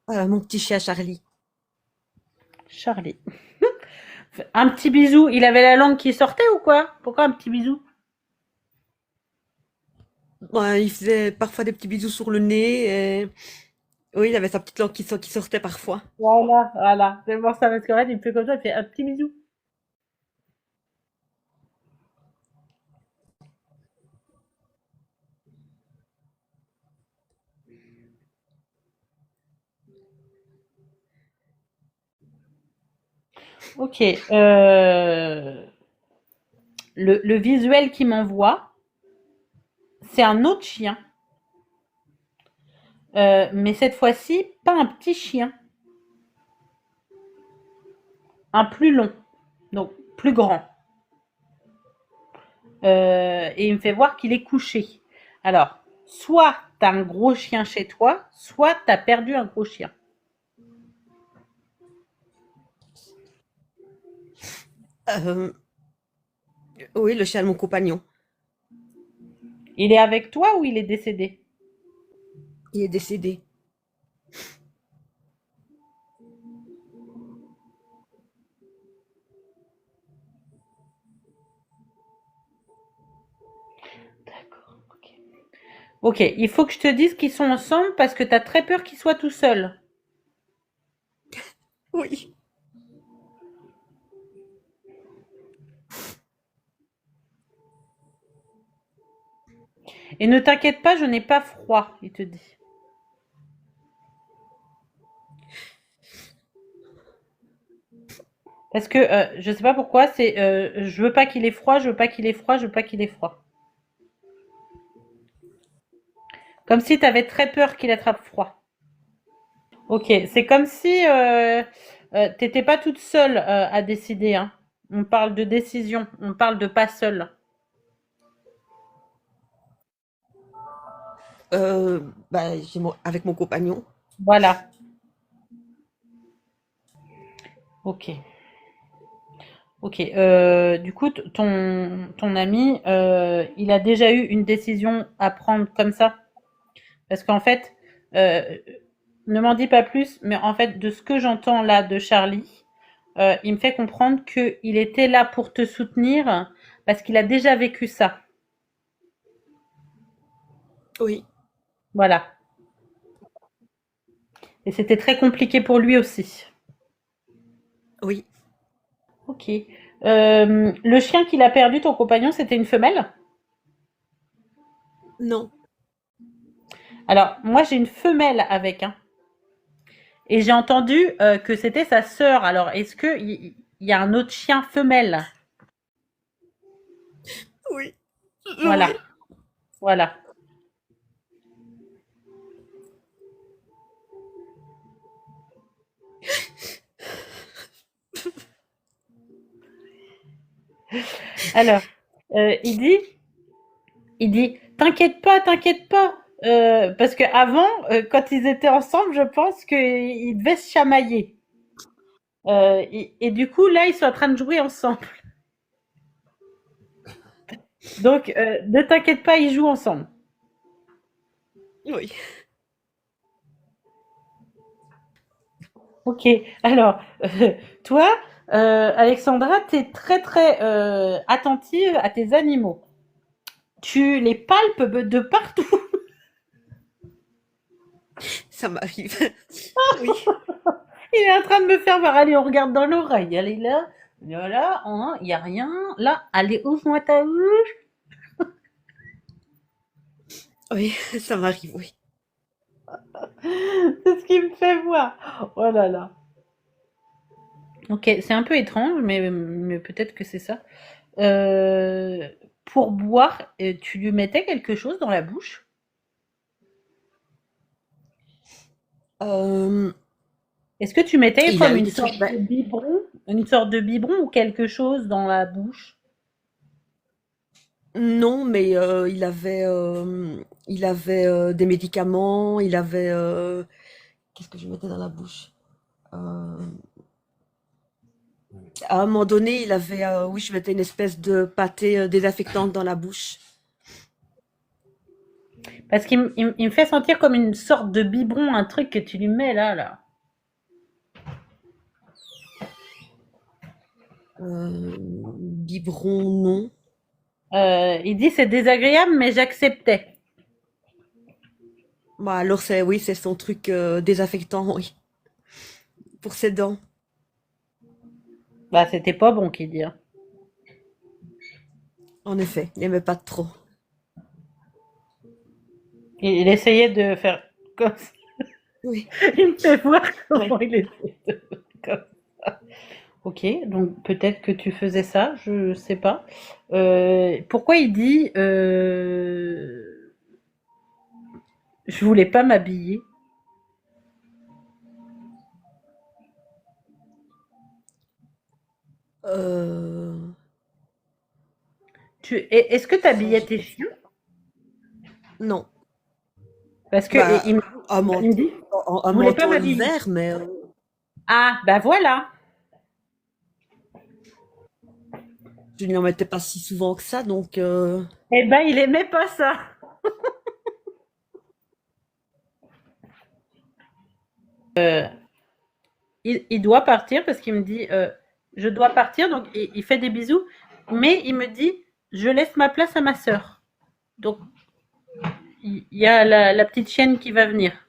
Mon petit chien Charlie. Charlie. Un petit bisou. Il avait la langue qui sortait ou quoi? Pourquoi un petit bisou? Ouais, il faisait parfois des petits bisous sur le nez. Et... Oui, il avait sa petite langue qui sortait parfois. Voilà, voilà. C'est pour ça, parce qu'en fait, il me fait comme ça, il fait un petit bisou. Ok. Le visuel qu'il m'envoie, c'est un autre chien. Mais cette fois-ci, pas un petit chien. Un plus long. Donc, plus grand. Et il me fait voir qu'il est couché. Alors, soit t'as un gros chien chez toi, soit t'as perdu un gros chien. Euh, oui, le chien de mon compagnon. Il est avec toi ou il est décédé? Il est décédé. D'accord, ok. Ok, il faut que je te dise qu'ils sont ensemble parce que t'as très peur qu'ils soient tout seuls. Oui. Et ne t'inquiète pas, je n'ai pas froid, il te dit. Parce que je sais pas pourquoi, c'est je veux pas qu'il ait froid, je veux pas qu'il ait froid, je veux pas qu'il ait froid. Comme si t'avais très peur qu'il attrape froid. Ok, c'est comme si t'étais pas toute seule à décider, hein. On parle de décision, on parle de pas seule. Bah, avec mon compagnon. Voilà. Ok. Ok. Du coup, ton ami, il a déjà eu une décision à prendre comme ça. Parce qu'en fait, euh, ne m'en dis pas plus, mais en fait, de ce que j'entends là de Charlie, il me fait comprendre qu'il était là pour te soutenir parce qu'il a déjà vécu ça. Oui, Voilà. Et c'était très compliqué pour lui aussi. oui. Ok. Le chien qu'il a perdu, ton compagnon, c'était une femelle? Non. Alors, moi, j'ai une femelle avec, hein. Et j'ai entendu que c'était sa sœur. Alors, est-ce qu'il y a un autre chien femelle? Oui. Voilà, Oui. voilà. Alors, euh, il dit, t'inquiète pas, parce que avant, quand ils étaient ensemble, je pense qu'ils devaient se chamailler. Et du coup, là, ils sont en train de jouer ensemble. Donc, ne t'inquiète pas, ils jouent ensemble. Oui. Ok. Alors, toi, Alexandra, t'es très très attentive à tes animaux. Tu les palpes de partout. Ça m'arrive. Oui. Il est en train de me faire voir. Allez, on regarde dans l'oreille. Allez là. Voilà, il n'y a rien. Là, allez, ouvre-moi ta bouche. Oui, ça m'arrive, oui. C'est ce qui me fait voir. Oh là là. Ok, c'est un peu étrange, mais peut-être que c'est ça. Euh, pour boire, tu lui mettais quelque chose dans la bouche? Euh, Est-ce que tu mettais il a comme eu des trucs. Bah, une sorte de biberon ou quelque chose dans la bouche? non, mais il avait des médicaments. Il avait. Qu'est-ce que je mettais dans la bouche? Euh, à un moment donné, il avait. Oui, je mettais une espèce de pâté désinfectante dans la bouche. Parce qu'il me fait sentir comme une sorte de biberon, un truc que tu lui mets là. Biberon, non. Il dit c'est désagréable, mais j'acceptais. Bah alors oui, c'est son truc désaffectant, oui, pour ses dents. Bah, c'était pas bon qu'il dit, hein. En effet, il n'aimait pas trop. Il essayait de faire comme ça. Oui, Il me fait voir comment oui. il essaie de faire comme ça. Ok, donc peut-être que tu faisais ça, je sais pas. Pourquoi il dit je voulais pas m'habiller? Euh, Est-ce que tu ça, habillais je tes sais chiens? pas. Non. Parce que Bah, il me dit un je voulais pas manteau m'habiller. l'hiver, mais Ah, bah voilà. je n'y en mettais pas si souvent que ça, donc Eh ben, il aimait pas ça. Il doit partir parce qu'il me dit je dois partir, donc il fait des bisous, mais il me dit je laisse ma place à ma sœur. Donc il y a la petite chienne qui va venir.